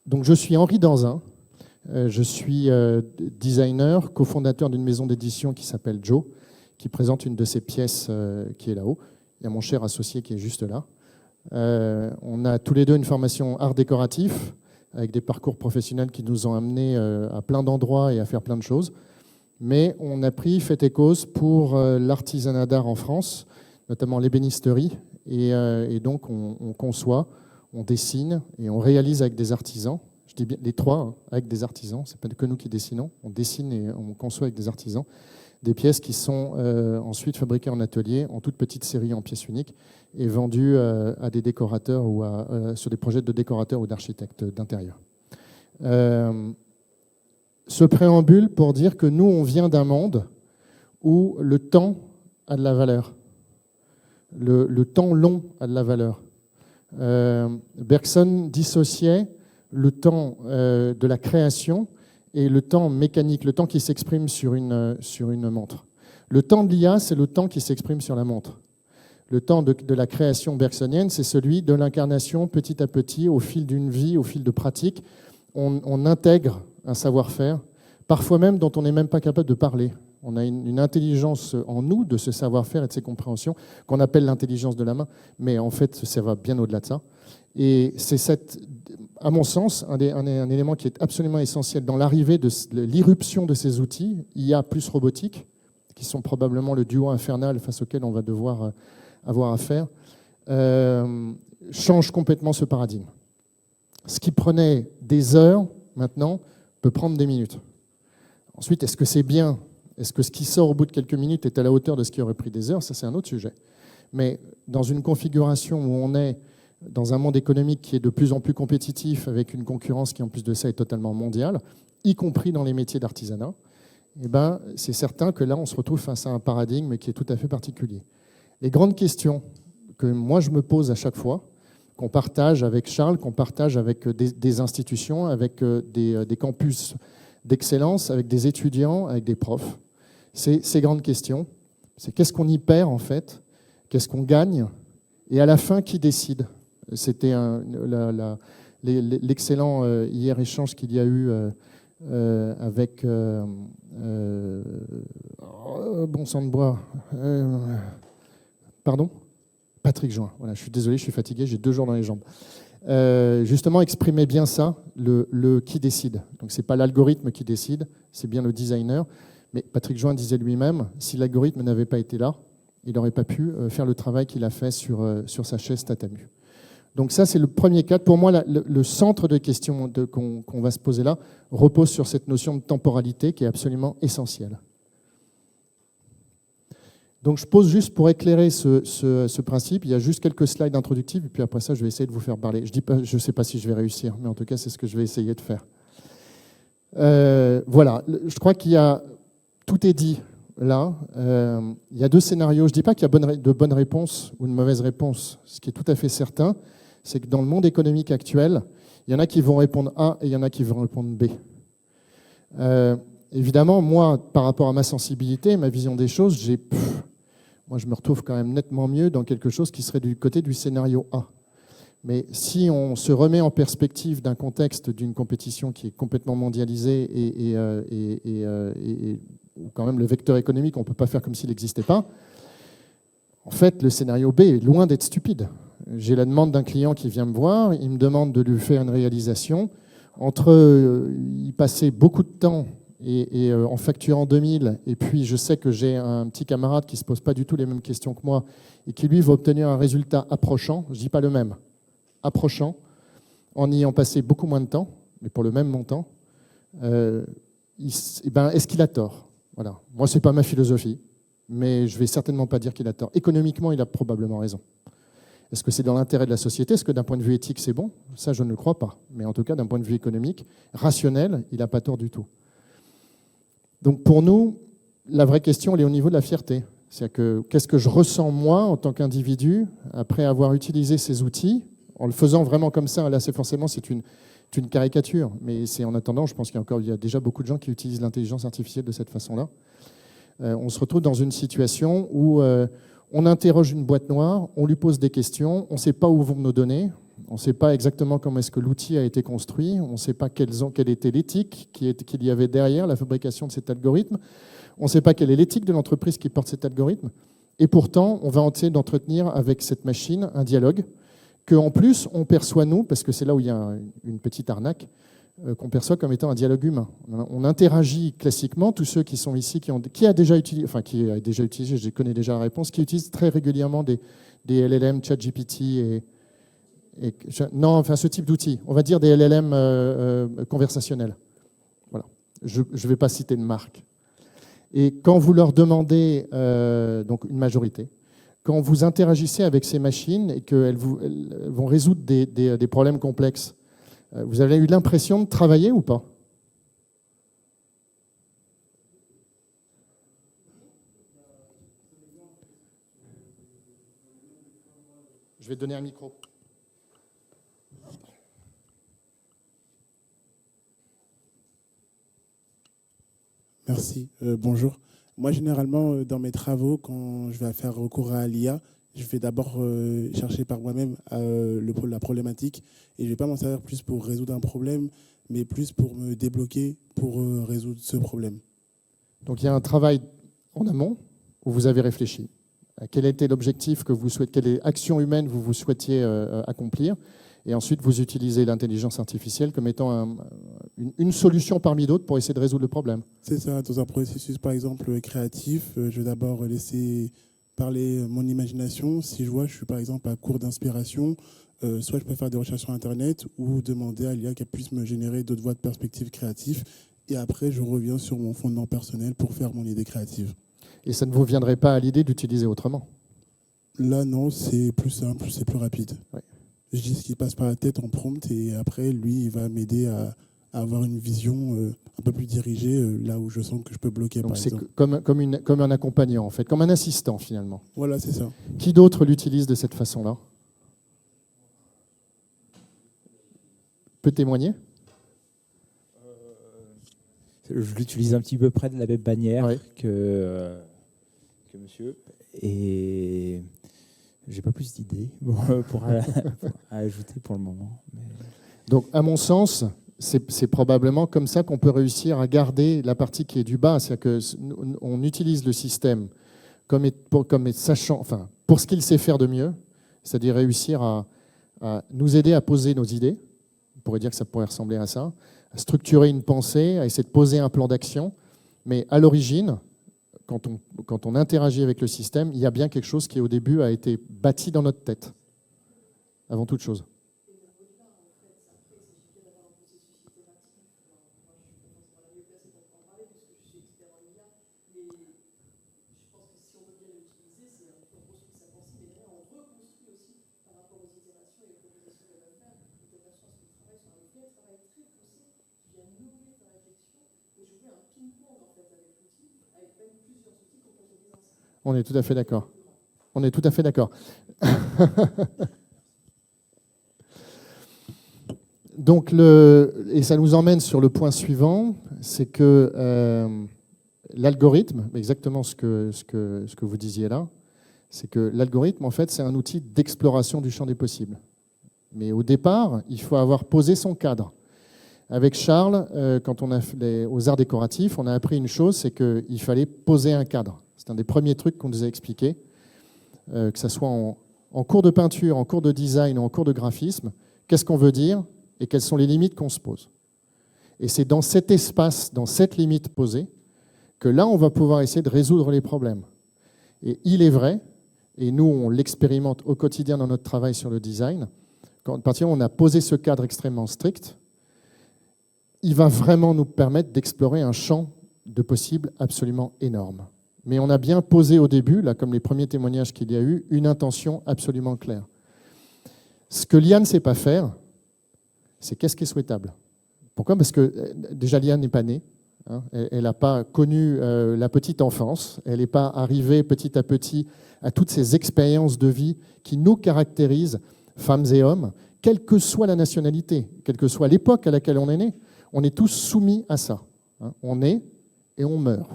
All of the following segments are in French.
Donc, je suis Henri Danzin. Je suis designer, cofondateur d'une maison d'édition qui s'appelle Joe, qui présente une de ses pièces qui est là-haut. Il y a mon cher associé qui est juste là. On a tous les deux une formation art décoratif, avec des parcours professionnels qui nous ont amenés à plein d'endroits et à faire plein de choses. Mais on a pris fait et cause pour l'artisanat d'art en France, notamment l'ébénisterie. Et donc, on conçoit, on dessine et on réalise avec des artisans. Je dis bien les trois, hein, avec des artisans. Ce n'est pas que nous qui dessinons. On dessine et on conçoit avec des artisans des pièces qui sont ensuite fabriquées en atelier, en toute petite série, en pièces uniques, et vendues à des décorateurs ou sur des projets de décorateurs ou d'architectes d'intérieur. Ce préambule pour dire que nous, on vient d'un monde où le temps a de la valeur. Le temps long a de la valeur. Bergson dissociait le temps de la création et le temps mécanique, le temps qui s'exprime sur une montre. Le temps de l'IA, c'est le temps qui s'exprime sur la montre. Le temps de la création bergsonienne, c'est celui de l'incarnation petit à petit, au fil d'une vie, au fil de pratiques. On intègre un savoir-faire, parfois même dont on n'est même pas capable de parler. On a une intelligence en nous de ce savoir-faire et de ces compréhensions qu'on appelle l'intelligence de la main, mais en fait, ça va bien au-delà de ça. Et c'est à mon sens, un élément qui est absolument essentiel dans l'arrivée de l'irruption de ces outils, IA plus robotique, qui sont probablement le duo infernal face auquel on va devoir avoir affaire, change complètement ce paradigme. Ce qui prenait des heures, maintenant, peut prendre des minutes. Ensuite, est-ce que c'est bien ? Est-ce que ce qui sort au bout de quelques minutes est à la hauteur de ce qui aurait pris des heures ? Ça, c'est un autre sujet. Mais dans une configuration où on est dans un monde économique qui est de plus en plus compétitif, avec une concurrence qui, en plus de ça, est totalement mondiale, y compris dans les métiers d'artisanat, eh ben, c'est certain que là, on se retrouve face à un paradigme qui est tout à fait particulier. Les grandes questions que moi, je me pose à chaque fois, qu'on partage avec Charles, qu'on partage avec des institutions, avec des campus d'excellence, avec des étudiants, avec des profs, c'est ces grandes questions. C'est qu'est-ce qu'on y perd, en fait ? Qu'est-ce qu'on gagne ? Et à la fin, qui décide ? C'était l'excellent hier échange qu'il y a eu avec bon sang de bois. Pardon ? Patrick Join. Voilà, je suis désolé, je suis fatigué, j'ai 2 jours dans les jambes. Justement, exprimez bien ça, le qui décide. Donc, ce n'est pas l'algorithme qui décide, c'est bien le designer. Mais Patrick Join disait lui-même, si l'algorithme n'avait pas été là, il n'aurait pas pu faire le travail qu'il a fait sur sa chaise Tatamu. Donc ça, c'est le premier cadre. Pour moi, le centre de questions qu'on va se poser là repose sur cette notion de temporalité qui est absolument essentielle. Donc je pose juste pour éclairer ce principe, il y a juste quelques slides introductifs, et puis après ça, je vais essayer de vous faire parler. Je ne sais pas si je vais réussir, mais en tout cas, c'est ce que je vais essayer de faire. Voilà, je crois qu'il y a... Tout est dit là. Il y a 2 scénarios. Je ne dis pas qu'il y a de bonnes réponses ou de mauvaises réponses. Ce qui est tout à fait certain, c'est que dans le monde économique actuel, il y en a qui vont répondre A et il y en a qui vont répondre B. Évidemment, moi, par rapport à ma sensibilité, ma vision des choses, moi, je me retrouve quand même nettement mieux dans quelque chose qui serait du côté du scénario A. Mais si on se remet en perspective d'un contexte d'une compétition qui est complètement mondialisée et où quand même le vecteur économique, on ne peut pas faire comme s'il n'existait pas, en fait, le scénario B est loin d'être stupide. J'ai la demande d'un client qui vient me voir, il me demande de lui faire une réalisation. Entre y passer beaucoup de temps et en facturant 2000, et puis je sais que j'ai un petit camarade qui ne se pose pas du tout les mêmes questions que moi et qui, lui, va obtenir un résultat approchant, je ne dis pas le même, approchant, en y ayant passé beaucoup moins de temps, mais pour le même montant, est-ce qu'il a tort ? Voilà. Moi, ce n'est pas ma philosophie, mais je ne vais certainement pas dire qu'il a tort. Économiquement, il a probablement raison. Est-ce que c'est dans l'intérêt de la société ? Est-ce que d'un point de vue éthique, c'est bon ? Ça, je ne le crois pas. Mais en tout cas, d'un point de vue économique, rationnel, il n'a pas tort du tout. Donc pour nous, la vraie question, elle est au niveau de la fierté. C'est-à-dire que qu'est-ce que je ressens moi en tant qu'individu après avoir utilisé ces outils, en le faisant vraiment comme ça. Là, c'est une caricature, mais c'est en attendant, je pense qu'il y a déjà beaucoup de gens qui utilisent l'intelligence artificielle de cette façon-là. On se retrouve dans une situation où on interroge une boîte noire, on lui pose des questions, on ne sait pas où vont nous donner, On ne sait pas exactement comment est-ce que l'outil a été construit. On ne sait pas quelle était l'éthique qu'il y avait derrière la fabrication de cet algorithme. On ne sait pas quelle est l'éthique de l'entreprise qui porte cet algorithme. Et pourtant, on va essayer d'entretenir avec cette machine un dialogue qu'en plus, on perçoit nous, parce que c'est là où il y a une petite arnaque, qu'on perçoit comme étant un dialogue humain. On interagit classiquement, tous ceux qui sont ici, qui a déjà utilisé, je connais déjà la réponse, qui utilisent très régulièrement des LLM, ChatGPT ce type d'outils. On va dire des LLM conversationnels. Voilà. Je ne vais pas citer de marque. Et quand vous leur demandez, donc une majorité, quand vous interagissez avec ces machines et qu'elles vont résoudre des problèmes complexes, vous avez eu l'impression de travailler ou pas? Je vais te donner un micro. Merci. Bonjour. Moi, généralement, dans mes travaux, quand je vais faire recours à l'IA, je vais d'abord chercher par moi-même la problématique et je ne vais pas m'en servir plus pour résoudre un problème, mais plus pour me débloquer pour résoudre ce problème. Donc il y a un travail en amont où vous avez réfléchi. Quel était l'objectif que vous souhaitez, quelle action humaine vous souhaitiez accomplir? Et ensuite, vous utilisez l'intelligence artificielle comme étant une solution parmi d'autres pour essayer de résoudre le problème. C'est ça. Dans un processus, par exemple, créatif, je vais d'abord laisser parler mon imagination. Si je vois, je suis par exemple à court d'inspiration, soit je peux faire des recherches sur Internet ou demander à l'IA qu'elle puisse me générer d'autres voies de perspective créative. Et après, je reviens sur mon fondement personnel pour faire mon idée créative. Et ça ne vous viendrait pas à l'idée d'utiliser autrement? Là, non, c'est plus simple, c'est plus rapide. Oui. Je dis ce qui passe par la tête en prompt et après, lui, il va m'aider à avoir une vision un peu plus dirigée là où je sens que je peux bloquer. Donc par c'est exemple. comme un accompagnant, en fait, comme un assistant, finalement. Voilà, c'est ça. Qui d'autre l'utilise de cette façon-là? Peut témoigner? Je l'utilise un petit peu près de la même manière Ouais. que monsieur. Et j'ai pas plus d'idées pour ajouter pour le moment. Mais... Donc, à mon sens, c'est probablement comme ça qu'on peut réussir à garder la partie qui est du bas. C'est-à-dire qu'on utilise le système sachant, enfin, pour ce qu'il sait faire de mieux, c'est-à-dire réussir à nous aider à poser nos idées. On pourrait dire que ça pourrait ressembler à ça, à structurer une pensée, à essayer de poser un plan d'action. Mais à l'origine, quand on interagit avec le système, il y a bien quelque chose qui, au début, a été bâti dans notre tête, avant toute chose. On est tout à fait d'accord. On est tout à fait d'accord. Donc, et ça nous emmène sur le point suivant, c'est que l'algorithme, exactement ce que vous disiez là, c'est que l'algorithme, en fait, c'est un outil d'exploration du champ des possibles. Mais au départ, il faut avoir posé son cadre. Avec Charles, quand on a fait aux arts décoratifs, on a appris une chose, c'est qu'il fallait poser un cadre. C'est un des premiers trucs qu'on nous a expliqué, que ce soit en cours de peinture, en cours de design ou en cours de graphisme, qu'est-ce qu'on veut dire et quelles sont les limites qu'on se pose. Et c'est dans cet espace, dans cette limite posée, que là, on va pouvoir essayer de résoudre les problèmes. Et il est vrai, et nous, on l'expérimente au quotidien dans notre travail sur le design, quand à partir du moment où on a posé ce cadre extrêmement strict, il va vraiment nous permettre d'explorer un champ de possibles absolument énorme. Mais on a bien posé au début, là, comme les premiers témoignages qu'il y a eu, une intention absolument claire. Ce que l'IA ne sait pas faire, c'est qu'est-ce qui est souhaitable. Pourquoi? Parce que déjà, l'IA n'est pas née. Hein, elle n'a pas connu la petite enfance. Elle n'est pas arrivée petit à petit à toutes ces expériences de vie qui nous caractérisent, femmes et hommes, quelle que soit la nationalité, quelle que soit l'époque à laquelle on est né. On est tous soumis à ça. Hein. On est et on meurt.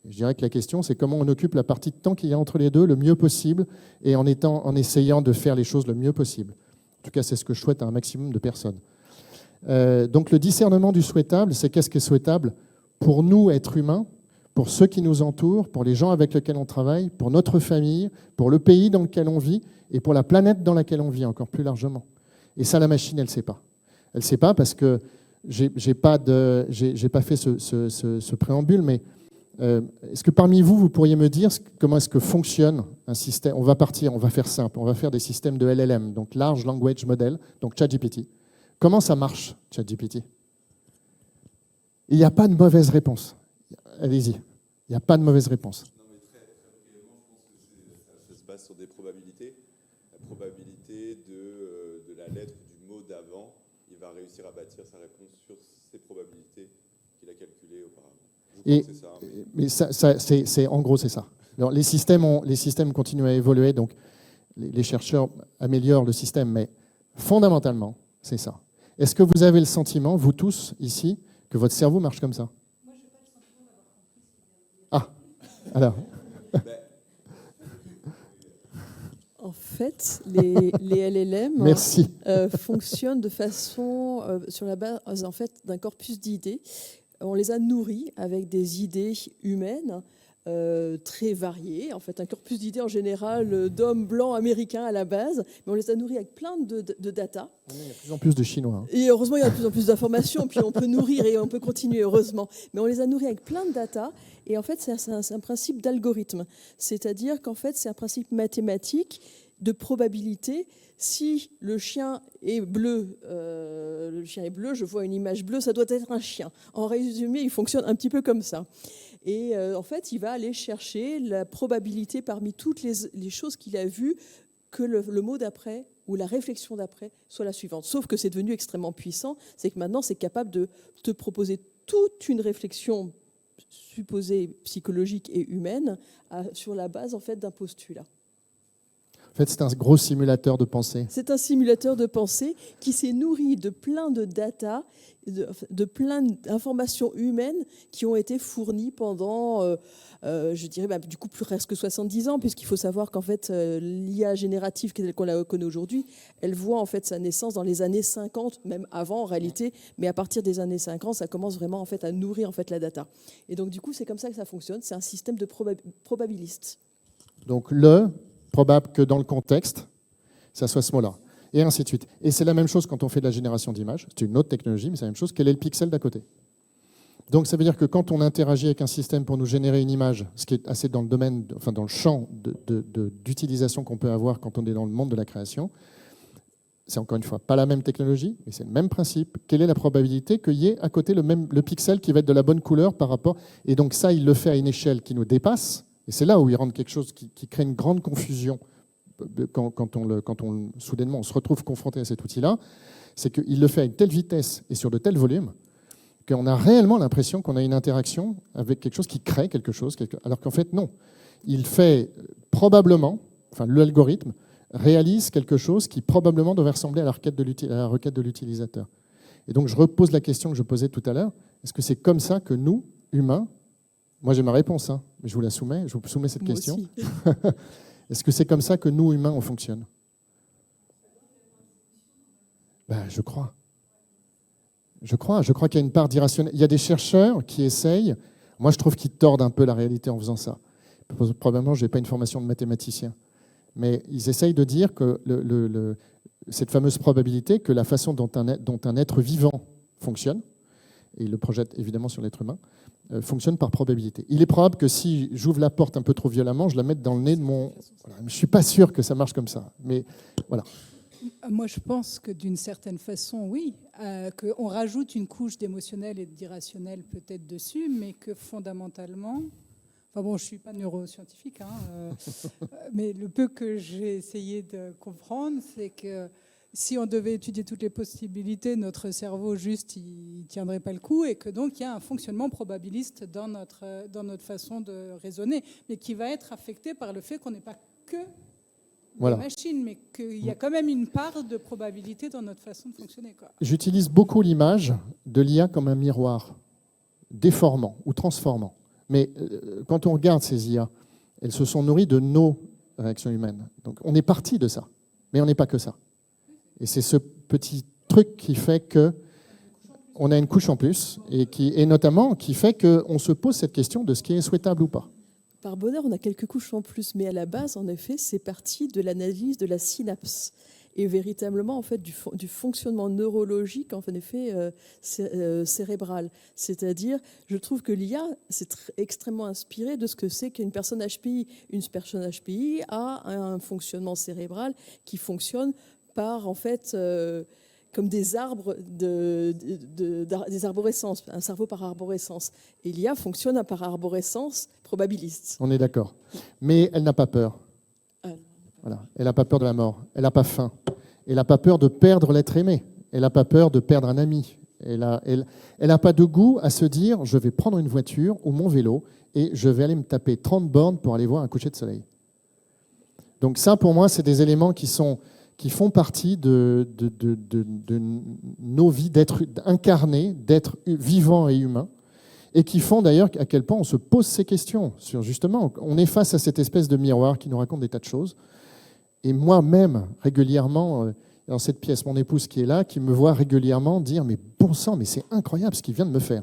Je dirais que la question, c'est comment on occupe la partie de temps qu'il y a entre les deux le mieux possible et en essayant de faire les choses le mieux possible. tout cas, c'est ce que je souhaite à un maximum de personnes. Donc le discernement du souhaitable, c'est qu'est-ce qui est souhaitable pour nous, êtres humains, pour ceux qui nous entourent, pour les gens avec lesquels on travaille, pour notre famille, pour le pays dans lequel on vit et pour la planète dans laquelle on vit encore plus largement. Et ça, la machine, elle ne sait pas. Elle ne sait pas parce que j'ai pas fait ce préambule, mais est-ce que parmi vous, vous pourriez me dire comment est-ce que fonctionne un système? On va faire simple, on va faire des systèmes de LLM, donc Large Language Model, donc ChatGPT. Comment ça marche, ChatGPT? Il n'y a pas de mauvaise réponse. Allez-y, il n'y a pas de mauvaise réponse. Non, mais très brièvement, je pense que ça se base sur des probabilités. La probabilité de la lettre du mot d'avant, il va réussir à bâtir sa réponse sur ces probabilités qu'il a calculées auparavant. En gros, c'est ça. Alors, les systèmes continuent à évoluer, donc les chercheurs améliorent le système, mais fondamentalement, c'est ça. Est-ce que vous avez le sentiment, vous tous ici, que votre cerveau marche comme ça? Moi, je n'ai pas le sentiment d'avoir compris. Ah, alors. En fait, les LLM fonctionnent de façon sur la base d'un corpus d'idées. On les a nourris avec des idées humaines très variées. En fait, un corpus d'idées en général d'hommes blancs américains à la base, mais on les a nourris avec plein de data. Il y a de plus en plus de Chinois. Hein. Et heureusement, il y a de plus en plus d'informations, puis on peut nourrir et on peut continuer, heureusement. Mais on les a nourris avec plein de data. Et en fait, c'est un principe d'algorithme. C'est-à-dire qu'en fait, c'est un principe mathématique de probabilité. Si le chien est bleu, je vois une image bleue, ça doit être un chien. En résumé, il fonctionne un petit peu comme ça. Et en fait, il va aller chercher la probabilité parmi toutes les choses qu'il a vues que le mot d'après ou la réflexion d'après soit la suivante. Sauf que c'est devenu extrêmement puissant, c'est que maintenant, c'est capable de te proposer toute une réflexion supposée psychologique et humaine sur la base en fait, d'un postulat. En fait, c'est un gros simulateur de pensée. C'est un simulateur de pensée qui s'est nourri de plein de data, de plein d'informations humaines qui ont été fournies pendant, je dirais, du coup, presque 70 ans, puisqu'il faut savoir qu'en fait, l'IA générative telle qu'on la connaît aujourd'hui, elle voit en fait sa naissance dans les années 50, même avant en réalité, mais à partir des années 50, ça commence vraiment en fait à nourrir en fait la data. Et donc du coup, c'est comme ça que ça fonctionne. C'est un système de probabiliste. Donc probable que dans le contexte, ça soit ce mot-là. Et ainsi de suite. Et c'est la même chose quand on fait de la génération d'images. C'est une autre technologie, mais c'est la même chose. Quel est le pixel d'à côté? Donc ça veut dire que quand on interagit avec un système pour nous générer une image, ce qui est assez dans le domaine, enfin dans le champ d'utilisation qu'on peut avoir quand on est dans le monde de la création, c'est encore une fois pas la même technologie, mais c'est le même principe. Quelle est la probabilité qu'il y ait à côté le pixel qui va être de la bonne couleur par rapport... Et donc ça, il le fait à une échelle qui nous dépasse. Et c'est là où il rentre quelque chose qui crée une grande confusion soudainement on se retrouve confronté à cet outil-là. C'est qu'il le fait à une telle vitesse et sur de tels volumes qu'on a réellement l'impression qu'on a une interaction avec quelque chose qui crée quelque chose, alors qu'en fait, non. Il fait probablement, enfin l'algorithme, réalise quelque chose qui probablement devrait ressembler à la requête de l'utilisateur. Et donc je repose la question que je posais tout à l'heure. Est-ce que c'est comme ça que nous, humains, moi j'ai ma réponse, hein, mais je vous la soumets, je vous soumets cette question. Est-ce que c'est comme ça que nous, humains, on fonctionne? Je crois. Je crois qu'il y a une part d'irrationnel. Il y a des chercheurs qui essayent, moi je trouve qu'ils tordent un peu la réalité en faisant ça. Probablement, je n'ai pas une formation de mathématicien. Mais ils essayent de dire que cette fameuse probabilité, que la façon dont un être vivant fonctionne, et ils le projettent évidemment sur l'être humain, fonctionne par probabilité. Il est probable que si j'ouvre la porte un peu trop violemment, je la mette dans le nez de mon... Voilà, je ne suis pas sûr que ça marche comme ça. Mais voilà. Moi, je pense que d'une certaine façon, oui, qu'on rajoute une couche d'émotionnel et d'irrationnel peut-être dessus, mais que fondamentalement... Enfin bon, je ne suis pas neuroscientifique, mais le peu que j'ai essayé de comprendre, c'est que si on devait étudier toutes les possibilités, notre cerveau juste, il ne tiendrait pas le coup, et que donc il y a un fonctionnement probabiliste dans notre façon de raisonner, mais qui va être affecté par le fait qu'on n'est pas que des machines, mais qu'il y a quand même une part de probabilité dans notre façon de fonctionner, quoi. J'utilise beaucoup l'image de l'IA comme un miroir déformant ou transformant. Mais quand on regarde ces IA, elles se sont nourries de nos réactions humaines. Donc on est parti de ça, mais on n'est pas que ça. Et c'est ce petit truc qui fait qu'on a une couche en plus, et notamment qui fait qu'on se pose cette question de ce qui est souhaitable ou pas. Par bonheur, on a quelques couches en plus, mais à la base, en effet, c'est parti de l'analyse de la synapse et véritablement en fait du fonctionnement neurologique en effet cérébral. C'est-à-dire, je trouve que l'IA c'est extrêmement inspiré de ce que c'est qu'une personne HPI. Une personne HPI a un fonctionnement cérébral qui fonctionne par en fait comme des arbres, des arborescences, un cerveau par arborescence. Et l'IA fonctionne par arborescence probabiliste. On est d'accord. Mais elle n'a pas peur. Voilà. Elle n'a pas peur de la mort. Elle n'a pas faim. Elle n'a pas peur de perdre l'être aimé. Elle n'a pas peur de perdre un ami. Elle n'a pas de goût à se dire, je vais prendre une voiture ou mon vélo et je vais aller me taper 30 bornes pour aller voir un coucher de soleil. Donc ça, pour moi, c'est des éléments qui font partie de nos vies, d'être incarnés, d'être vivants et humains, et qui font d'ailleurs à quel point on se pose ces questions. Sur justement, on est face à cette espèce de miroir qui nous raconte des tas de choses. Et moi-même, régulièrement, dans cette pièce, mon épouse qui est là, qui me voit régulièrement dire « mais bon sang, mais c'est incroyable ce qu'il vient de me faire ».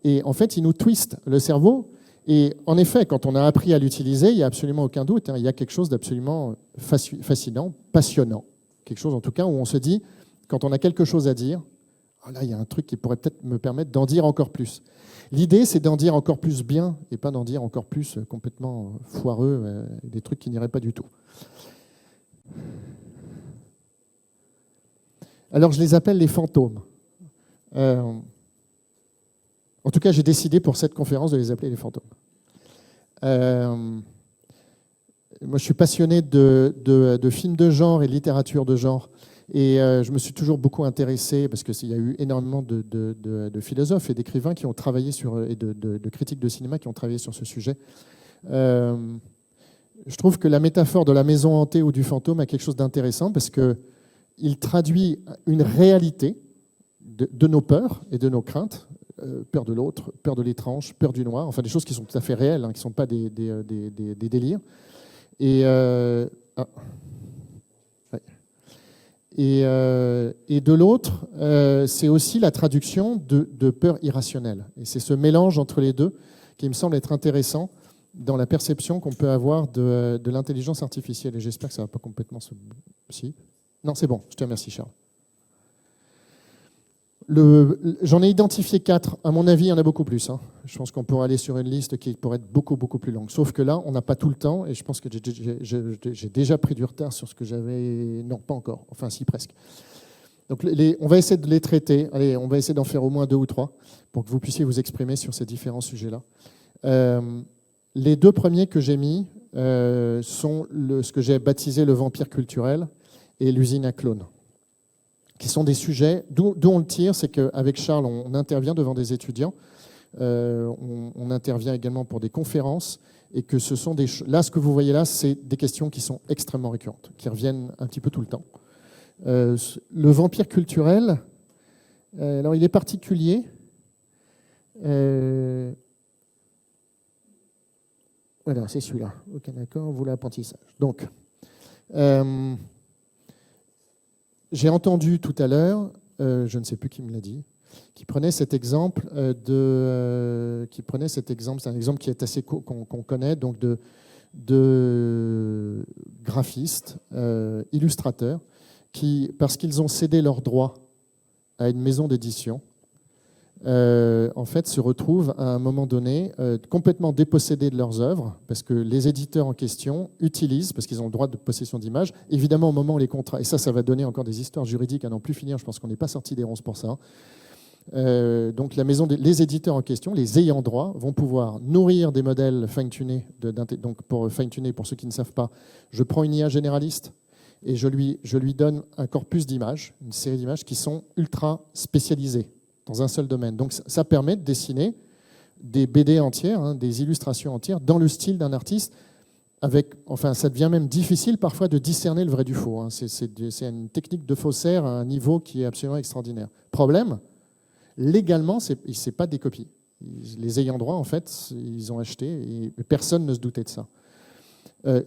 Et en fait, il nous twiste le cerveau. Et en effet, quand on a appris à l'utiliser, il n'y a absolument aucun doute. Il y a quelque chose d'absolument fascinant, passionnant. Quelque chose, en tout cas, où on se dit, quand on a quelque chose à dire, oh là, il y a un truc qui pourrait peut-être me permettre d'en dire encore plus. L'idée, c'est d'en dire encore plus bien et pas d'en dire encore plus complètement foireux, des trucs qui n'iraient pas du tout. Alors, je les appelle les fantômes. En tout cas, j'ai décidé pour cette conférence de les appeler les fantômes. Moi, je suis passionné de films de genre et de littérature de genre. Et je me suis toujours beaucoup intéressé, parce qu'il y a eu énormément de philosophes et d'écrivains qui ont travaillé et de critiques de cinéma qui ont travaillé sur ce sujet. Je trouve que la métaphore de la maison hantée ou du fantôme a quelque chose d'intéressant, parce qu'il traduit une réalité de nos peurs et de nos craintes, peur de l'autre, peur de l'étrange, peur du noir, enfin des choses qui sont tout à fait réelles, qui ne sont pas des délires. Et de l'autre, c'est aussi la traduction de peur irrationnelle. Et c'est ce mélange entre les deux qui me semble être intéressant dans la perception qu'on peut avoir de l'intelligence artificielle. Et j'espère que ça ne va pas complètement se... Si. Non, c'est bon. Je te remercie, Charles. J'en ai identifié 4. À mon avis, il y en a beaucoup plus. Je pense qu'on pourrait aller sur une liste qui pourrait être beaucoup, beaucoup plus longue. Sauf que là, on n'a pas tout le temps. Et je pense que j'ai déjà pris du retard sur ce que j'avais... Non, pas encore. Enfin, si, presque. Donc, on va essayer de les traiter. Allez, on va essayer d'en faire au moins 2 ou 3 pour que vous puissiez vous exprimer sur ces différents sujets-là. Les 2 premiers que j'ai mis sont ce que j'ai baptisé le vampire culturel et l'usine à clones, qui sont des sujets d'où on le tire, c'est qu'avec Charles, on intervient devant des étudiants, on intervient également pour des conférences, et que ce sont là, ce que vous voyez là, c'est des questions qui sont extrêmement récurrentes, qui reviennent un petit peu tout le temps. Le vampire culturel, alors il est particulier. Voilà, c'est celui-là. Ok, d'accord, vous l'apprentissage. Donc, j'ai entendu tout à l'heure, je ne sais plus qui me l'a dit, qui prenait cet exemple c'est un exemple qui est assez qu'on connaît, donc de graphistes, illustrateurs, qui, parce qu'ils ont cédé leurs droits à une maison d'édition, en fait, se retrouvent à un moment donné complètement dépossédés de leurs œuvres, parce que les éditeurs en question utilisent, parce qu'ils ont le droit de possession d'image, évidemment au moment où les contrats, et ça va donner encore des histoires juridiques à n'en plus finir, je pense qu'on n'est pas sorti des ronces pour ça. Donc les éditeurs en question, les ayants droit, vont pouvoir nourrir des modèles fine-tunés. Donc pour fine-tuner, pour ceux qui ne savent pas, je prends une IA généraliste et je lui donne un corpus d'images, une série d'images qui sont ultra spécialisées dans un seul domaine. Donc ça permet de dessiner des BD entières, des illustrations entières, dans le style d'un artiste. Ça devient même difficile parfois de discerner le vrai du faux. C'est une technique de faussaire à un niveau qui est absolument extraordinaire. Problème, légalement, ce n'est pas des copies. Les ayants droit, en fait, ils ont acheté et personne ne se doutait de ça.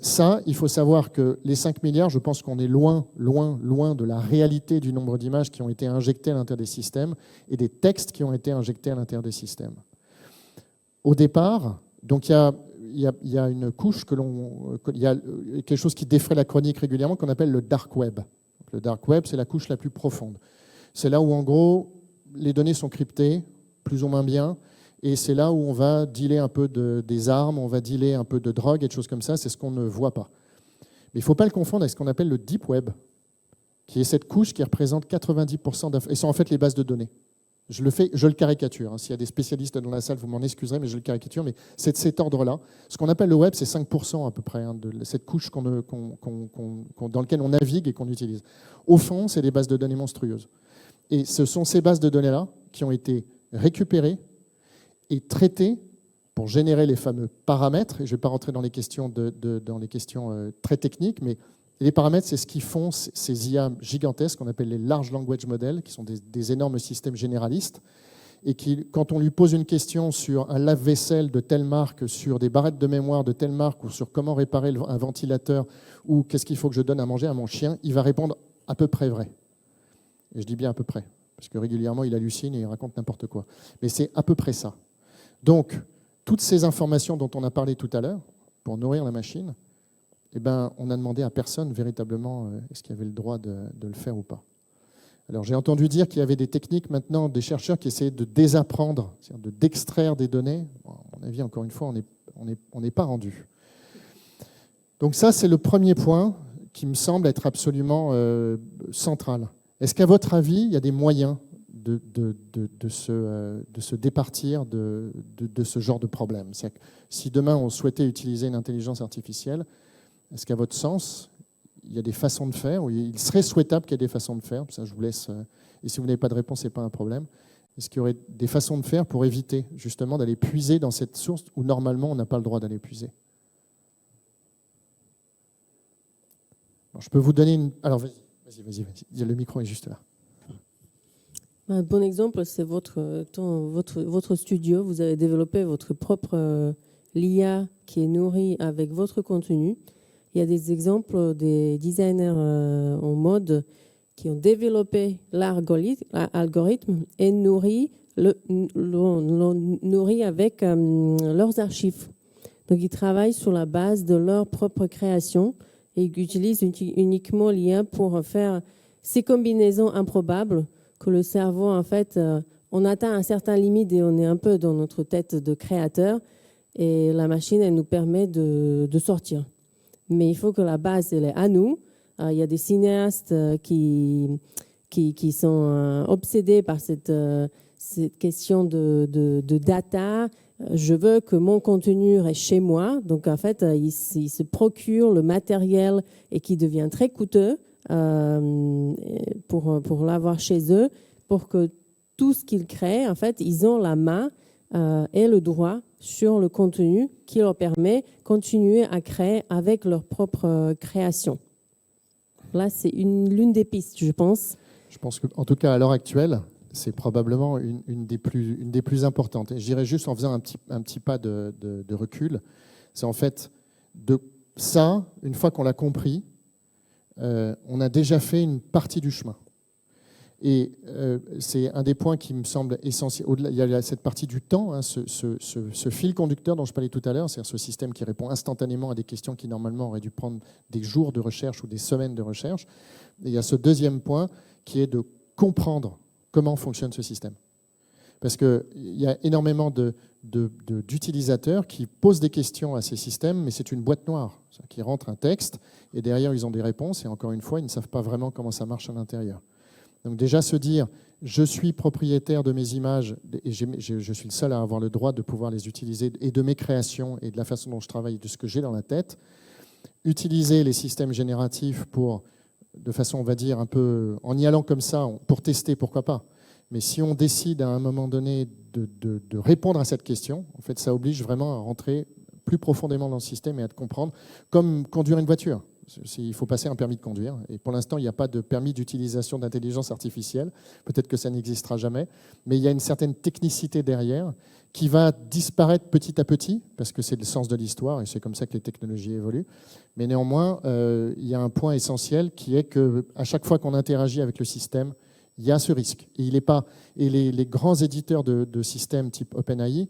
Ça, il faut savoir que les 5 milliards, je pense qu'on est loin, loin, loin de la réalité du nombre d'images qui ont été injectées à l'intérieur des systèmes et des textes qui ont été injectés à l'intérieur des systèmes. Au départ, donc il y a une couche il y a quelque chose qui défraie la chronique régulièrement qu'on appelle le dark web. Le dark web, c'est la couche la plus profonde. C'est là où, en gros, les données sont cryptées, plus ou moins bien, et c'est là où on va dealer un peu des armes, on va dealer un peu de drogue et de choses comme ça, c'est ce qu'on ne voit pas. Mais il ne faut pas le confondre avec ce qu'on appelle le deep web, qui est cette couche qui représente 90% et c'est en fait les bases de données. Je le caricature. S'il y a des spécialistes dans la salle, vous m'en excuserez, mais je le caricature. Mais c'est de cet ordre-là. Ce qu'on appelle le web, c'est 5% à peu près de cette couche dans laquelle on navigue et qu'on utilise. Au fond, c'est des bases de données monstrueuses. Et ce sont ces bases de données-là qui ont été récupérées et traitées pour générer les fameux paramètres. Et je ne vais pas rentrer dans les questions, très techniques, mais les paramètres, c'est ce qui font ces IA gigantesques qu'on appelle les large language models, qui sont des énormes systèmes généralistes, et qui, quand on lui pose une question sur un lave-vaisselle de telle marque, sur des barrettes de mémoire de telle marque, ou sur comment réparer un ventilateur, ou qu'est-ce qu'il faut que je donne à manger à mon chien, il va répondre à peu près vrai. Et je dis bien à peu près, parce que régulièrement, il hallucine et il raconte n'importe quoi. Mais c'est à peu près ça. Donc, toutes ces informations dont on a parlé tout à l'heure, pour nourrir la machine, eh ben, on n'a demandé à personne véritablement est-ce qu'il y avait le droit de le faire ou pas. Alors j'ai entendu dire qu'il y avait des techniques maintenant, des chercheurs qui essayaient de désapprendre, c'est-à-dire d'extraire des données. Bon, à mon avis, encore une fois, on n'est pas rendu. Donc ça, c'est le premier point qui me semble être absolument central. Est-ce qu'à votre avis, il y a des moyens de se départir de ce genre de problème? C'est-à-dire que si demain on souhaitait utiliser une intelligence artificielle, est-ce qu'à votre sens, il y a des façons de faire, ou il serait souhaitable qu'il y ait des façons de faire? Ça, je vous laisse. Et si vous n'avez pas de réponse, ce n'est pas un problème. Est-ce qu'il y aurait des façons de faire pour éviter justement d'aller puiser dans cette source où normalement on n'a pas le droit d'aller puiser? Bon, je peux vous donner une. Alors vas-y. Le micro est juste là. Un bon exemple, c'est votre studio. Vous avez développé votre propre l'IA qui est nourrie avec votre contenu. Il y a des exemples des designers en mode qui ont développé l'algorithme et nourri avec leurs archives. Donc, ils travaillent sur la base de leur propre création et ils utilisent uniquement l'IA pour faire ces combinaisons improbables que le cerveau, en fait, on atteint un certain limite et on est un peu dans notre tête de créateur et la machine, elle nous permet de sortir. Mais il faut que la base, elle est à nous. Il y a des cinéastes qui sont obsédés par cette question de data. Je veux que mon contenu reste chez moi. Donc, en fait, ils se procurent le matériel et qui devient très coûteux pour l'avoir chez eux, pour que tout ce qu'ils créent, en fait, ils ont la main et le droit sur le contenu qui leur permet de continuer à créer avec leur propre création. Là, c'est l'une des pistes, je pense. Je pense qu'en tout cas, à l'heure actuelle, c'est probablement une des plus importantes. Et je dirais juste en faisant un petit pas de recul, c'est en fait de ça, une fois qu'on l'a compris, on a déjà fait une partie du chemin. Et c'est un des points qui me semble essentiel. Au-delà, il y a cette partie du temps, hein, ce fil conducteur dont je parlais tout à l'heure, c'est-à-dire ce système qui répond instantanément à des questions qui normalement auraient dû prendre des jours de recherche ou des semaines de recherche. Et il y a ce deuxième point qui est de comprendre comment fonctionne ce système. Parce qu'il y a énormément d'utilisateurs qui posent des questions à ces systèmes, mais c'est une boîte noire. C'est-à-dire qu'ils rentrent un texte et derrière ils ont des réponses et encore une fois, ils ne savent pas vraiment comment ça marche à l'intérieur. Donc déjà se dire, je suis propriétaire de mes images et je suis le seul à avoir le droit de pouvoir les utiliser et de mes créations et de la façon dont je travaille, de ce que j'ai dans la tête. Utiliser les systèmes génératifs de façon, on va dire, un peu en y allant comme ça, pour tester, pourquoi pas. Mais si on décide à un moment donné de répondre à cette question, en fait, ça oblige vraiment à rentrer plus profondément dans le système et à te comprendre, comme conduire une voiture. Il faut passer un permis de conduire. Et pour l'instant, il n'y a pas de permis d'utilisation d'intelligence artificielle. Peut-être que ça n'existera jamais. Mais il y a une certaine technicité derrière qui va disparaître petit à petit, parce que c'est le sens de l'histoire et c'est comme ça que les technologies évoluent. Mais néanmoins, il y a un point essentiel qui est qu'à chaque fois qu'on interagit avec le système, il y a ce risque. Et, les grands éditeurs de systèmes type OpenAI ne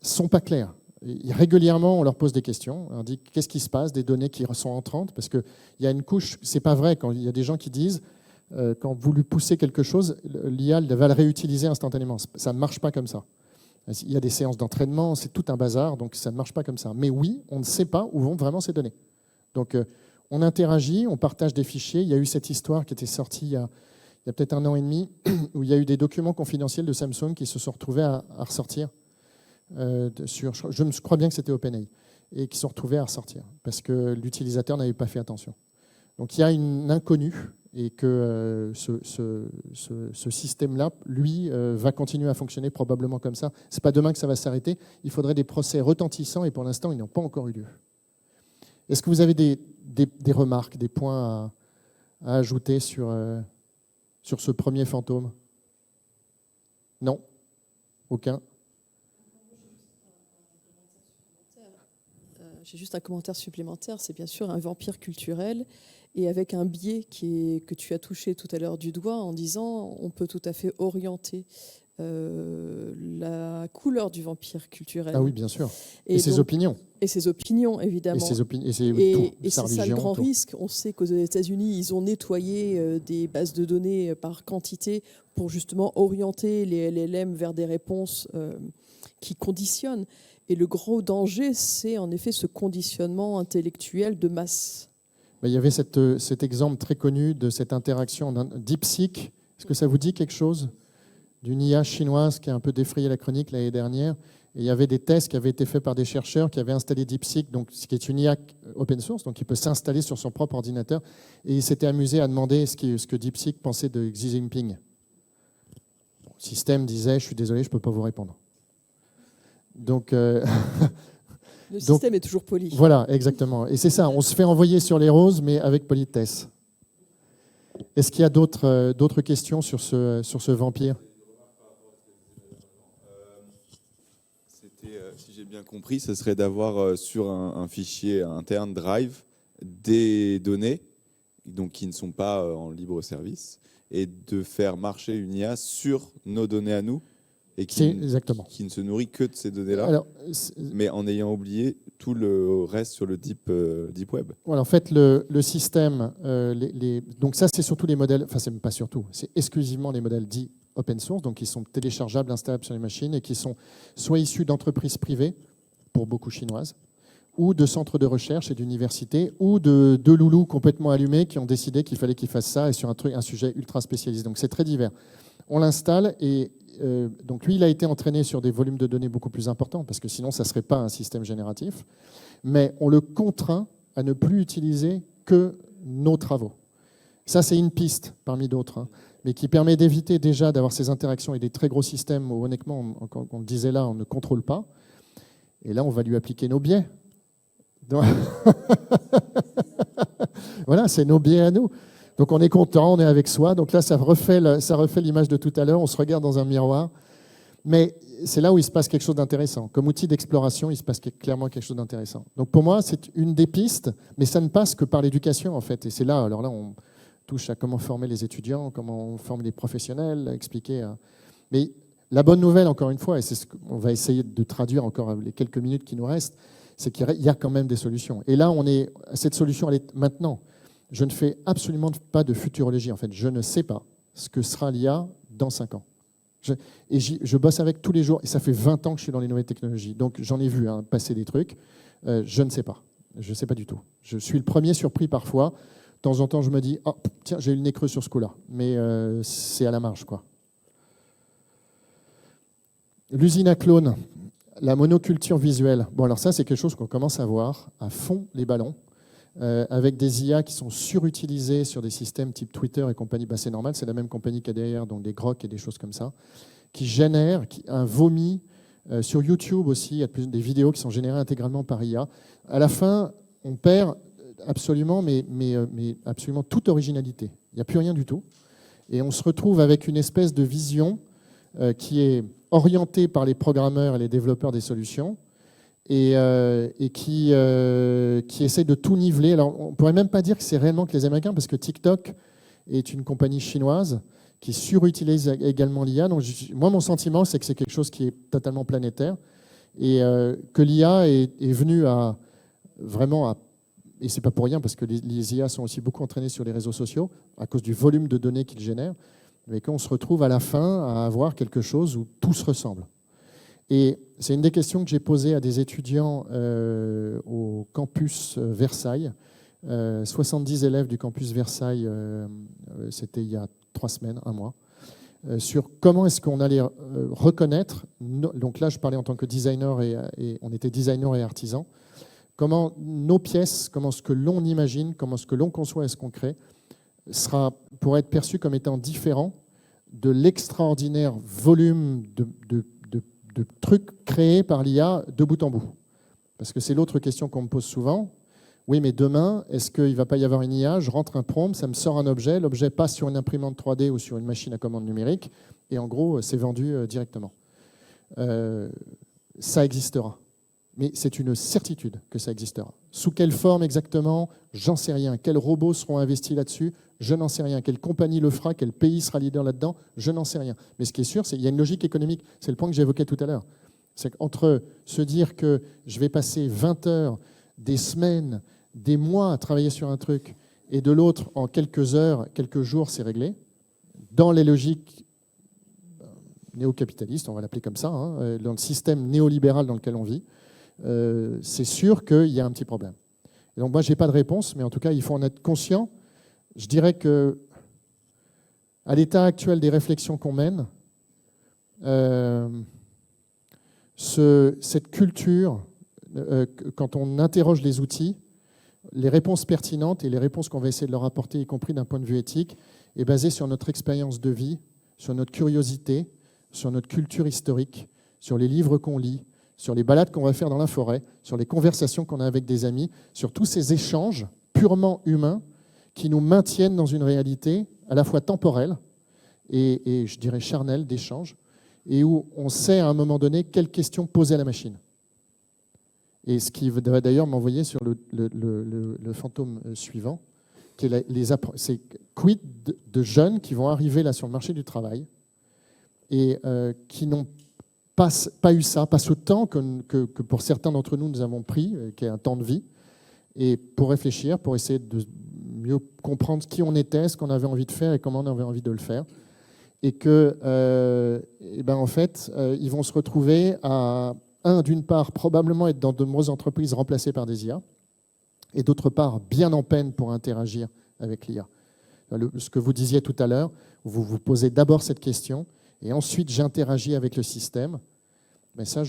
sont pas clairs. Et régulièrement, on leur pose des questions. On leur dit qu'est-ce qui se passe, des données qui sont entrantes, parce qu'il y a une couche, c'est pas vrai, quand il y a des gens qui disent quand vous lui poussez quelque chose, l'IA va le réutiliser instantanément. Ça ne marche pas comme ça. Il y a des séances d'entraînement, c'est tout un bazar, donc ça ne marche pas comme ça. Mais oui, on ne sait pas où vont vraiment ces données. Donc on interagit, on partage des fichiers. Il y a eu cette histoire qui était sortie il y a peut-être 1 an et demi, où il y a eu des documents confidentiels de Samsung qui se sont retrouvés à ressortir. Je crois bien que c'était OpenAI, et qui sont retrouvés à ressortir, parce que l'utilisateur n'avait pas fait attention. Donc il y a une inconnue, et que ce système-là, lui, va continuer à fonctionner probablement comme ça. Ce n'est pas demain que ça va s'arrêter. Il faudrait des procès retentissants, et pour l'instant, ils n'ont pas encore eu lieu. Est-ce que vous avez des remarques, des points à ajouter sur ce premier fantôme? Non? Aucun? J'ai juste un commentaire supplémentaire. C'est bien sûr un vampire culturel et avec un biais que tu as touché tout à l'heure du doigt en disant on peut tout à fait orienter la couleur du vampire culturel. Ah oui, bien sûr. Et ses opinions. Et ses opinions, évidemment. Et c'est ça le grand risque. On sait qu'aux États-Unis, ils ont nettoyé des bases de données par quantité pour justement orienter les LLM vers des réponses qui conditionnent. Et le gros danger, c'est en effet ce conditionnement intellectuel de masse. Il y avait cet exemple très connu de cette interaction DeepSeek. Est-ce que ça vous dit quelque chose? D'une IA chinoise qui a un peu défrayé la chronique l'année dernière. Et il y avait des tests qui avaient été faits par des chercheurs qui avaient installé DeepSeek, donc, ce qui est une IA open source, donc qui peut s'installer sur son propre ordinateur. Et ils s'étaient amusés à demander ce que DeepSeek pensait de Xi Jinping. Le système disait « Je suis désolé, je ne peux pas vous répondre ». Donc, le système est toujours poli. Voilà, exactement. Et c'est ça, on se fait envoyer sur les roses, mais avec politesse. Est-ce qu'il y a d'autres questions sur ce vampire? Si j'ai bien compris, ce serait d'avoir sur un fichier interne Drive des données donc, qui ne sont pas en libre service et de faire marcher une IA sur nos données à nous et qui ne se nourrit que de ces données-là, mais en ayant oublié tout le reste sur le deep web. Voilà, en fait, le système, donc ça, c'est surtout les modèles, enfin, c'est pas surtout, c'est exclusivement les modèles dits open source, donc qui sont téléchargeables, installables sur les machines et qui sont soit issus d'entreprises privées, pour beaucoup chinoises, ou de centres de recherche et d'universités, ou de loulous complètement allumés qui ont décidé qu'il fallait qu'ils fassent ça et sur un sujet ultra spécialisé. Donc c'est très divers. On l'installe et donc lui, il a été entraîné sur des volumes de données beaucoup plus importants, parce que sinon, ça ne serait pas un système génératif. Mais on le contraint à ne plus utiliser que nos travaux. Ça, c'est une piste parmi d'autres, hein, mais qui permet d'éviter déjà d'avoir ces interactions et des très gros systèmes où, honnêtement, comme on le disait là, on ne contrôle pas. Et là, on va lui appliquer nos biais. Donc... voilà, c'est nos biais à nous. Donc on est content, on est avec soi. Donc là, ça refait l'image de tout à l'heure. On se regarde dans un miroir. Mais c'est là où il se passe quelque chose d'intéressant. Comme outil d'exploration, il se passe clairement quelque chose d'intéressant. Donc pour moi, c'est une des pistes, mais ça ne passe que par l'éducation, en fait. Et c'est là, alors là, on touche à comment former les étudiants, comment former les professionnels, expliquer. Mais la bonne nouvelle, encore une fois, et c'est ce qu'on va essayer de traduire encore les quelques minutes qui nous restent, c'est qu'il y a quand même des solutions. Et là, cette solution, elle est maintenant. Je ne fais absolument pas de futurologie. En fait, je ne sais pas ce que sera l'IA dans 5 ans. Je bosse avec tous les jours, et ça fait 20 ans que je suis dans les nouvelles technologies. Donc, j'en ai vu passer des trucs. Je ne sais pas. Je ne sais pas du tout. Je suis le premier surpris parfois. De temps en temps, je me dis, oh, tiens, j'ai eu le nez creux sur ce coup-là. Mais c'est à la marge, quoi. L'usine à clones, la monoculture visuelle. Bon, alors ça, c'est quelque chose qu'on commence à voir à fond les ballons. Avec des IA qui sont surutilisées sur des systèmes type Twitter et compagnie, c'est normal, c'est la même compagnie qu'il y a derrière, donc des grocs et des choses comme ça, qui génèrent un vomi. Sur YouTube aussi, il y a des vidéos qui sont générées intégralement par IA. À la fin, on perd absolument, mais absolument toute originalité. Il n'y a plus rien du tout. Et on se retrouve avec une espèce de vision qui est orientée par les programmeurs et les développeurs des solutions et qui essaie de tout niveler. Alors, on ne pourrait même pas dire que c'est réellement que les Américains, parce que TikTok est une compagnie chinoise qui surutilise également l'IA. Donc, moi, mon sentiment, c'est que c'est quelque chose qui est totalement planétaire et que l'IA est venue à vraiment et c'est pas pour rien, parce que les IA sont aussi beaucoup entraînés sur les réseaux sociaux à cause du volume de données qu'ils génèrent, mais qu'on se retrouve à la fin à avoir quelque chose où tout se ressemble. Et c'est une des questions que j'ai posées à des étudiants au campus Versailles. 70 élèves du campus Versailles, c'était il y a 3 semaines, 1 mois, sur comment est-ce qu'on allait reconnaître, donc là je parlais en tant que designer et on était designer et artisan, comment nos pièces, comment ce que l'on imagine, comment ce que l'on conçoit et ce qu'on crée pourra être perçu comme étant différent de l'extraordinaire volume de trucs créés par l'IA de bout en bout. Parce que c'est l'autre question qu'on me pose souvent. Oui, mais demain, est-ce qu'il ne va pas y avoir une IA? Je rentre un prompt, ça me sort un objet, l'objet passe sur une imprimante 3D ou sur une machine à commande numérique, et en gros, c'est vendu directement. Ça existera. Mais c'est une certitude que ça existera. Sous quelle forme exactement? J'en sais rien. Quels robots seront investis là-dessus? Je n'en sais rien. Quelle compagnie le fera? Quel pays sera leader là-dedans? Je n'en sais rien. Mais ce qui est sûr, c'est qu'il y a une logique économique. C'est le point que j'évoquais tout à l'heure. C'est qu'entre se dire que je vais passer 20 heures, des semaines, des mois à travailler sur un truc, et de l'autre, en quelques heures, quelques jours, c'est réglé, dans les logiques néo-capitalistes, on va l'appeler comme ça, hein, dans le système néolibéral dans lequel on vit, c'est sûr qu'il y a un petit problème. Et donc moi, je n'ai pas de réponse, mais en tout cas, il faut en être conscient. Je dirais que, à l'état actuel des réflexions qu'on mène, cette culture, quand on interroge les outils, les réponses pertinentes et les réponses qu'on va essayer de leur apporter, y compris d'un point de vue éthique, est basée sur notre expérience de vie, sur notre curiosité, sur notre culture historique, sur les livres qu'on lit, sur les balades qu'on va faire dans la forêt, sur les conversations qu'on a avec des amis, sur tous ces échanges purement humains qui nous maintiennent dans une réalité à la fois temporelle et je dirais charnelle d'échange, et où on sait à un moment donné quelles questions poser à la machine. Et ce qui va d'ailleurs m'envoyer sur le fantôme suivant, qui est c'est quid de jeunes qui vont arriver là sur le marché du travail et qui n'ont pas eu ça, pas ce temps que pour certains d'entre nous, nous avons pris, qui est un temps de vie, et pour réfléchir, pour essayer de mieux comprendre qui on était, ce qu'on avait envie de faire et comment on avait envie de le faire. Et que, en fait, ils vont se retrouver à, d'une part, probablement être dans de nombreuses entreprises remplacées par des IA, et d'autre part, bien en peine pour interagir avec l'IA. Ce que vous disiez tout à l'heure, vous vous posez d'abord cette question, et ensuite j'interagis avec le système. Mais ça,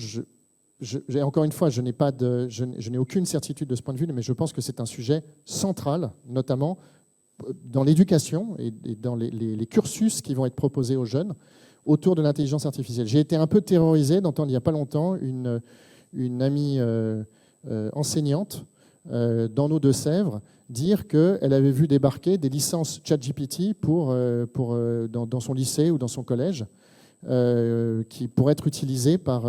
encore une fois, je n'ai aucune certitude de ce point de vue, mais je pense que c'est un sujet central, notamment dans l'éducation et dans les cursus qui vont être proposés aux jeunes autour de l'intelligence artificielle. J'ai été un peu terrorisé d'entendre il n'y a pas longtemps une amie enseignante dans nos Deux-Sèvres dire qu'elle avait vu débarquer des licences ChatGPT dans son lycée ou dans son collège qui pourraient être utilisées par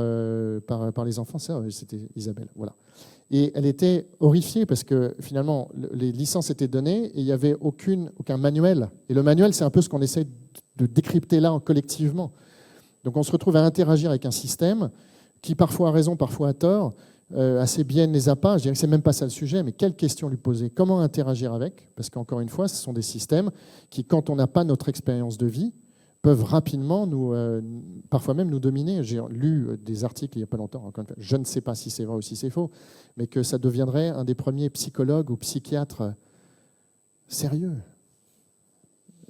les enfants. C'était Isabelle, voilà. Et elle était horrifiée parce que finalement, les licences étaient données et il n'y avait aucun manuel. Et le manuel, c'est un peu ce qu'on essaie de décrypter là collectivement. Donc on se retrouve à interagir avec un système qui parfois a raison, parfois a tort, assez bien ne les a pas. Je dirais que ce n'est même pas ça le sujet, mais quelles questions lui poser? Comment interagir avec? Parce qu'encore une fois, ce sont des systèmes qui, quand on n'a pas notre expérience de vie, peuvent rapidement, parfois même nous dominer. J'ai lu des articles il n'y a pas longtemps, encore une fois, je ne sais pas si c'est vrai ou si c'est faux, mais que ça deviendrait un des premiers psychologues ou psychiatres sérieux.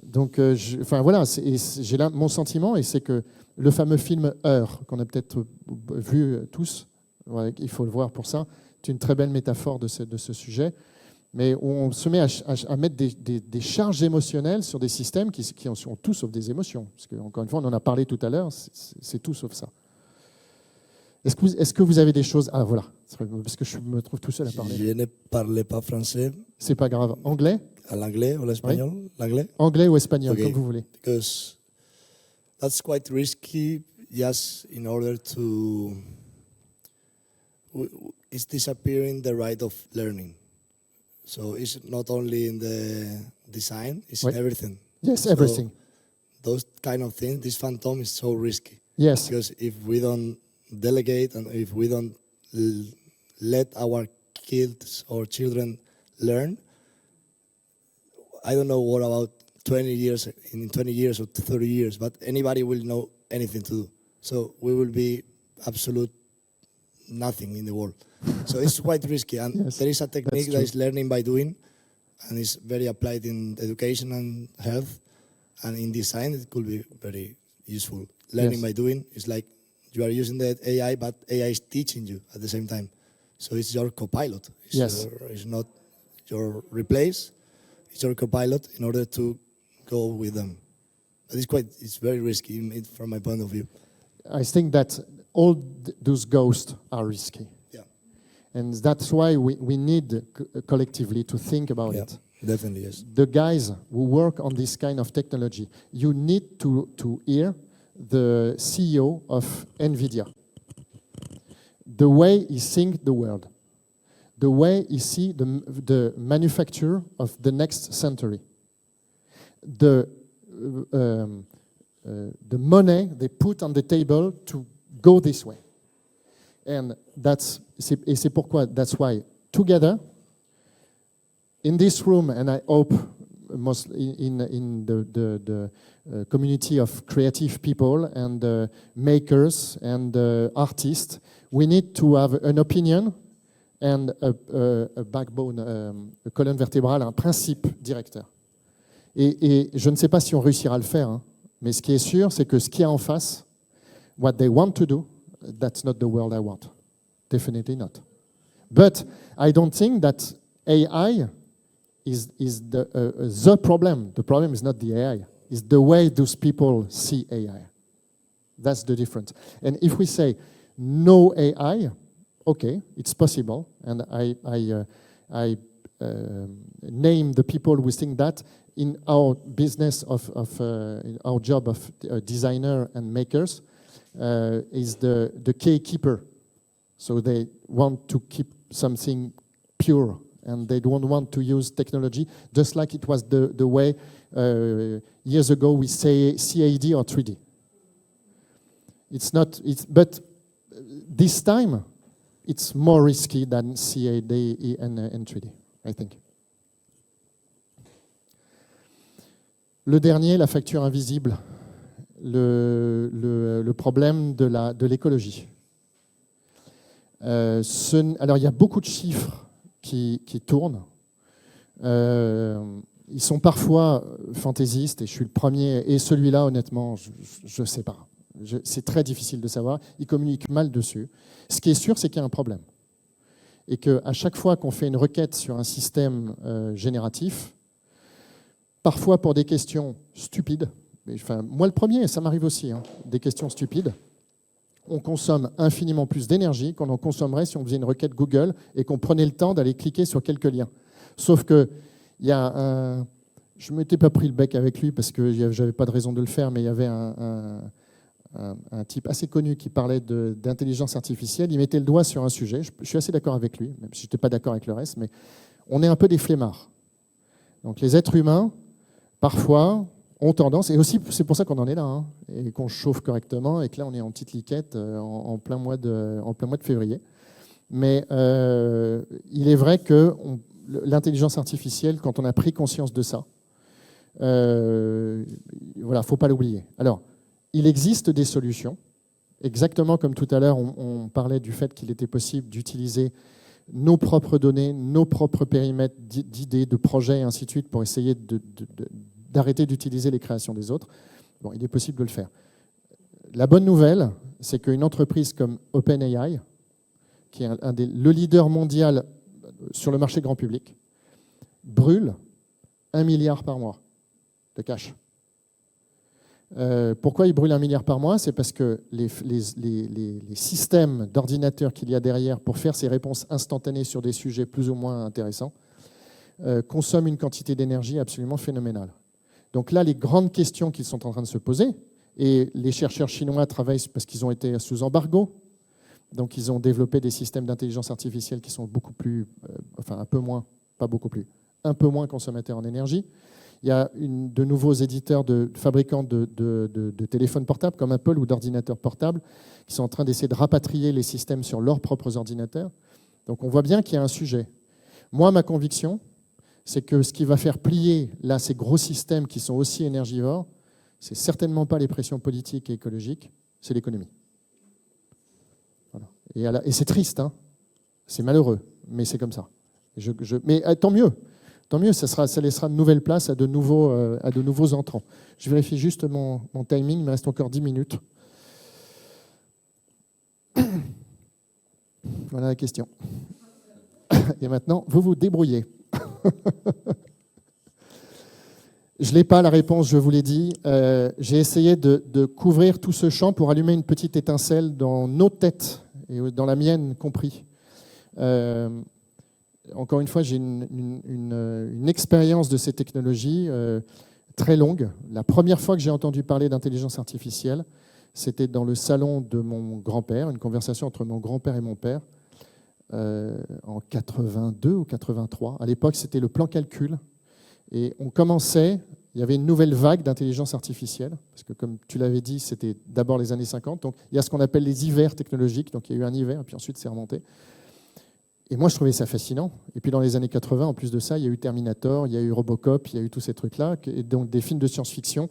Donc, voilà, j'ai là mon sentiment, et c'est que le fameux film Heure, qu'on a peut-être vu tous, ouais, il faut le voir pour ça, c'est une très belle métaphore de ce sujet, mais on se met à mettre des charges émotionnelles sur des systèmes qui sont tout sauf des émotions. Parce qu'encore une fois, on en a parlé tout à l'heure, c'est tout sauf ça. Est-ce que vous avez des choses... Ah voilà, parce que je me trouve tout seul à parler. Je ne parlais pas français. C'est pas grave. Anglais? À l'anglais ou l'espagnol? L'anglais? Anglais ou espagnol, Okay. comme vous voulez. Because that's quite risky, just in order to... It's disappearing the right of learning. So it's not only in the design, it's in everything. Yes, So everything. those kind of things, this phantom is so risky. Yes. Because if we don't delegate and if we don't let our kids or children learn, I don't know what about 20 years, in 20 years or 30 years, but anybody will know anything to do. So we will be absolute nothing in the world. So it's quite risky. And Yes, there is a technique that's that is true. learning by doing, and it's very applied in education and health. And in design, it could be very useful. Learning Yes. by doing is like you are using the AI, but AI is teaching you at the same time. So it's your co-pilot. Yes. It's not your replace. It's your co-pilot in order to go with them. But it's very risky from my point of view. I think that all those ghosts are risky. Yeah. And that's why we need collectively to think about Yeah, it. definitely, yes. The guys who work on this kind of technology, you need to hear the CEO of NVIDIA. The way he thinks the world, the way he sees the manufacture of the next century, the money they put on the table to go this way. And c'est pourquoi, that's why, together, in this room, and I hope mostly in the community of creative people and makers and artists, we need to have an opinion and a backbone, a colonne vertébrale, un principe directeur. Et je ne sais pas si on réussira à le faire, hein, mais ce qui est sûr, c'est que ce qu'il y a en face, what they want to do, that's not the world I want. Definitely not. But I don't think that AI is the problem. The problem is not the AI. It's the way those people see AI. That's the difference. And if we say no AI, okay, it's possible. And I name the people who think that in our business in our job of designer and makers is the gatekeeper. So they want to keep something pure, and they don't want to use technology, just like it was the way years ago we say CAD or 3D. It's not. But this time, it's more risky than CAD and 3D, I think. Le dernier, la facture invisible, le problème de l'écologie. Alors, il y a beaucoup de chiffres qui tournent. Ils sont parfois fantaisistes, et je suis le premier, et celui-là, honnêtement, je ne sais pas. C'est très difficile de savoir. Ils communiquent mal dessus. Ce qui est sûr, c'est qu'il y a un problème. Et qu'à chaque fois qu'on fait une requête sur un système génératif, parfois pour des questions stupides, enfin, moi le premier, ça m'arrive aussi, hein, des questions stupides, on consomme infiniment plus d'énergie qu'on en consommerait si on faisait une requête Google et qu'on prenait le temps d'aller cliquer sur quelques liens. Sauf que il y a un... Je ne m'étais pas pris le bec avec lui parce que je n'avais pas de raison de le faire, mais il y avait un type assez connu qui parlait d'intelligence artificielle. Il mettait le doigt sur un sujet. Je suis assez d'accord avec lui, même si je n'étais pas d'accord avec le reste, mais on est un peu des flemmards. Donc les êtres humains, parfois, ont tendance, et aussi c'est pour ça qu'on en est là, hein, et qu'on chauffe correctement, et que là on est en petite liquette en plein mois de février. Mais il est vrai que l'intelligence artificielle, quand on a pris conscience de ça, voilà, faut pas l'oublier. Alors, il existe des solutions, exactement comme tout à l'heure, on parlait du fait qu'il était possible d'utiliser nos propres données, nos propres périmètres d'idées, de projets, et ainsi de suite, pour essayer d'arrêter d'utiliser les créations des autres. Bon, il est possible de le faire. La bonne nouvelle, c'est qu'une entreprise comme OpenAI, qui est le leader mondial sur le marché grand public, brûle 1 milliard par mois de cash. Pourquoi ils brûlent 1 milliard par mois? C'est parce que les systèmes d'ordinateurs qu'il y a derrière pour faire ces réponses instantanées sur des sujets plus ou moins intéressants consomment une quantité d'énergie absolument phénoménale. Donc là, les grandes questions qu'ils sont en train de se poser, et les chercheurs chinois travaillent parce qu'ils ont été sous embargo, donc ils ont développé des systèmes d'intelligence artificielle qui sont beaucoup plus, enfin un peu moins, pas beaucoup plus, un peu moins consommateurs en énergie. Il y a de nouveaux éditeurs, fabricants de téléphones portables comme Apple ou d'ordinateurs portables qui sont en train d'essayer de rapatrier les systèmes sur leurs propres ordinateurs. Donc on voit bien qu'il y a un sujet. Moi, ma conviction, c'est que ce qui va faire plier là ces gros systèmes qui sont aussi énergivores, c'est certainement pas les pressions politiques et écologiques, c'est l'économie. Voilà. Et c'est triste, hein, c'est malheureux, mais c'est comme ça. Mais tant mieux. Tant mieux, ça laissera de nouvelles places à de nouveaux entrants. Je vérifie juste mon timing, il me reste encore 10 minutes. Voilà la question. Et maintenant, vous vous débrouillez. Je n'ai pas la réponse, je vous l'ai dit. J'ai essayé de couvrir tout ce champ pour allumer une petite étincelle dans nos têtes, et dans la mienne compris. Encore une fois, j'ai une expérience de ces technologies très longue. La première fois que j'ai entendu parler d'intelligence artificielle, c'était dans le salon de mon grand-père, une conversation entre mon grand-père et mon père, en 82 ou 83. À l'époque, c'était le plan calcul. Et on commençait, il y avait une nouvelle vague d'intelligence artificielle, parce que comme tu l'avais dit, c'était d'abord les années 50. Donc il y a ce qu'on appelle les hivers technologiques. Donc il y a eu un hiver, et puis ensuite c'est remonté. Et moi, je trouvais ça fascinant. Et puis dans les années 80, en plus de ça, il y a eu Terminator, il y a eu Robocop, il y a eu tous ces trucs-là, et donc des films de science-fiction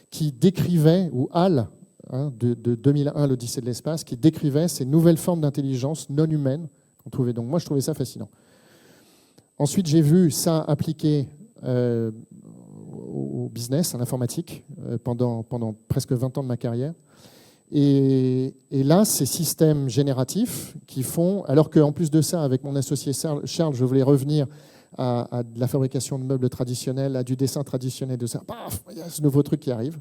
qui décrivaient, ou HAL, de 2001, l'Odyssée de l'espace, qui décrivaient ces nouvelles formes d'intelligence non humaine qu'on trouvait. Donc moi, je trouvais ça fascinant. Ensuite, j'ai vu ça appliqué au business, à l'informatique, pendant presque 20 ans de ma carrière. Et là, ces systèmes génératifs qui font, alors qu'en plus de ça, avec mon associé Charles, je voulais revenir à de la fabrication de meubles traditionnels, à du dessin traditionnel, de ça, paf, il y a ce nouveau truc qui arrive,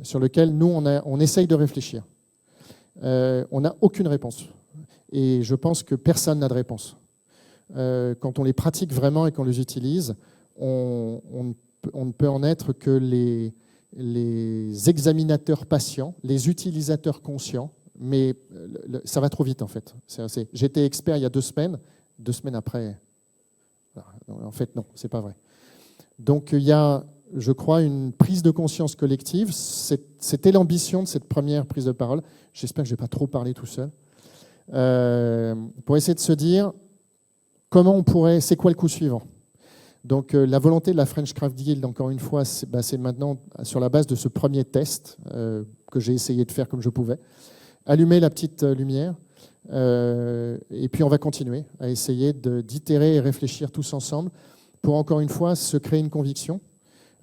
sur lequel nous, on essaye de réfléchir. On n'a aucune réponse. Et je pense que personne n'a de réponse. Quand on les pratique vraiment et qu'on les utilise, on ne peut en être que les examinateurs patients, les utilisateurs conscients, mais ça va trop vite en fait. J'étais expert il y a 2 semaines, 2 semaines après, en fait non, c'est pas vrai. Donc il y a, je crois, une prise de conscience collective. C'était l'ambition de cette première prise de parole. J'espère que je ne vais pas trop parler tout seul. Pour essayer de se dire comment on pourrait, c'est quoi le coup suivant. Donc la volonté de la French Craft Guild, encore une fois, c'est maintenant sur la base de ce premier test que j'ai essayé de faire comme je pouvais, allumer la petite lumière, et puis on va continuer à essayer d'itérer et réfléchir tous ensemble pour, encore une fois, se créer une conviction,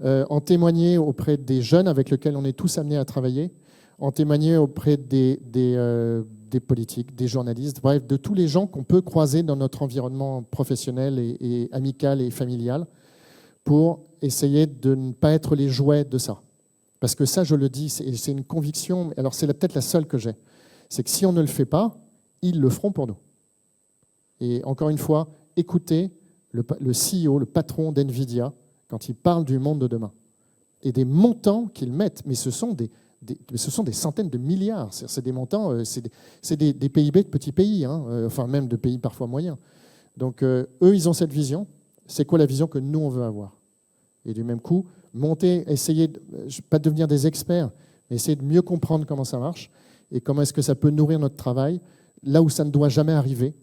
en témoigner auprès des jeunes avec lesquels on est tous amenés à travailler, en témoigner auprès des politiques, des journalistes, bref, de tous les gens qu'on peut croiser dans notre environnement professionnel et amical et familial pour essayer de ne pas être les jouets de ça. Parce que ça, je le dis, c'est une conviction, alors c'est peut-être la seule que j'ai, c'est que si on ne le fait pas, ils le feront pour nous. Et encore une fois, écoutez le CEO, le patron d'NVIDIA, quand il parle du monde de demain et des montants qu'ils mettent, mais ce sont des centaines de milliards. C'est des montants, c'est des PIB de petits pays, enfin même de pays parfois moyens. Donc eux, ils ont cette vision. C'est quoi la vision que nous, on veut avoir? Et du même coup, monter, essayer, pas de devenir des experts, mais essayer de mieux comprendre comment ça marche et comment est-ce que ça peut nourrir notre travail, là où ça ne doit jamais arriver.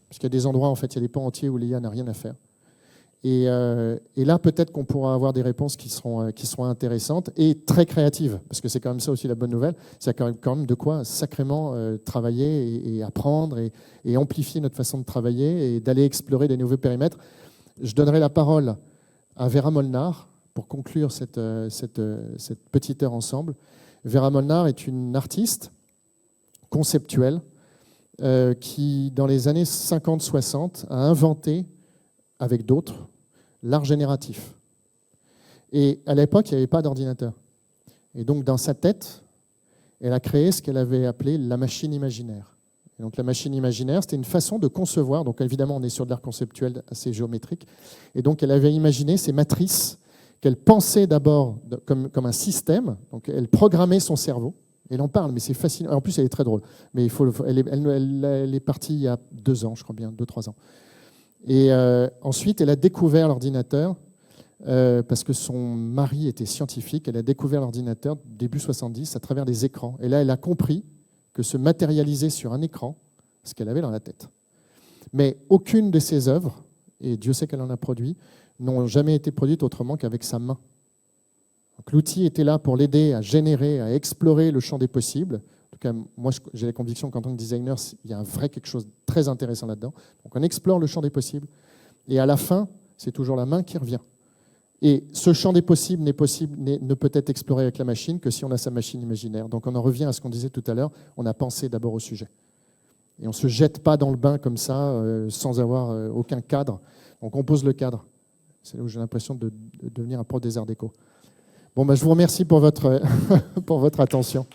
Parce qu'il y a des endroits, en fait, il y a des pans entiers où l'IA n'a rien à faire. Et là, peut-être qu'on pourra avoir des réponses qui seront intéressantes et très créatives, parce que c'est quand même ça aussi la bonne nouvelle. C'est quand même de quoi sacrément travailler et apprendre et amplifier notre façon de travailler et d'aller explorer des nouveaux périmètres. Je donnerai la parole à Vera Molnar pour conclure cette petite heure ensemble. Vera Molnar est une artiste conceptuelle qui, dans les années 50-60, a inventé, avec d'autres, l'art génératif. Et à l'époque, il n'y avait pas d'ordinateur. Et donc, dans sa tête, elle a créé ce qu'elle avait appelé la machine imaginaire. Et donc, la machine imaginaire, c'était une façon de concevoir. Donc, évidemment, on est sur de l'art conceptuel assez géométrique. Et donc, elle avait imaginé ces matrices qu'elle pensait d'abord comme un système. Donc, elle programmait son cerveau. Elle en parle, mais c'est fascinant. En plus, elle est très drôle. Mais elle est partie il y a 2 ans, je crois bien, 2-3 ans. Et ensuite, elle a découvert l'ordinateur parce que son mari était scientifique. Elle a découvert l'ordinateur début 70 à travers des écrans. Et là, elle a compris que se matérialiser sur un écran, ce qu'elle avait dans la tête. Mais aucune de ses œuvres, et Dieu sait qu'elle en a produit, n'ont jamais été produites autrement qu'avec sa main. Donc, l'outil était là pour l'aider à générer, à explorer le champ des possibles. En tout cas, moi, j'ai la conviction qu'en tant que designer, il y a un vrai quelque chose de très intéressant là-dedans. Donc, on explore le champ des possibles. Et à la fin, c'est toujours la main qui revient. Et ce champ des possibles ne peut être exploré avec la machine que si on a sa machine imaginaire. Donc on en revient à ce qu'on disait tout à l'heure, on a pensé d'abord au sujet. Et on ne se jette pas dans le bain comme ça, sans avoir aucun cadre. Donc on pose le cadre. C'est là où j'ai l'impression de devenir un pro des arts déco. Bon, je vous remercie pour votre attention.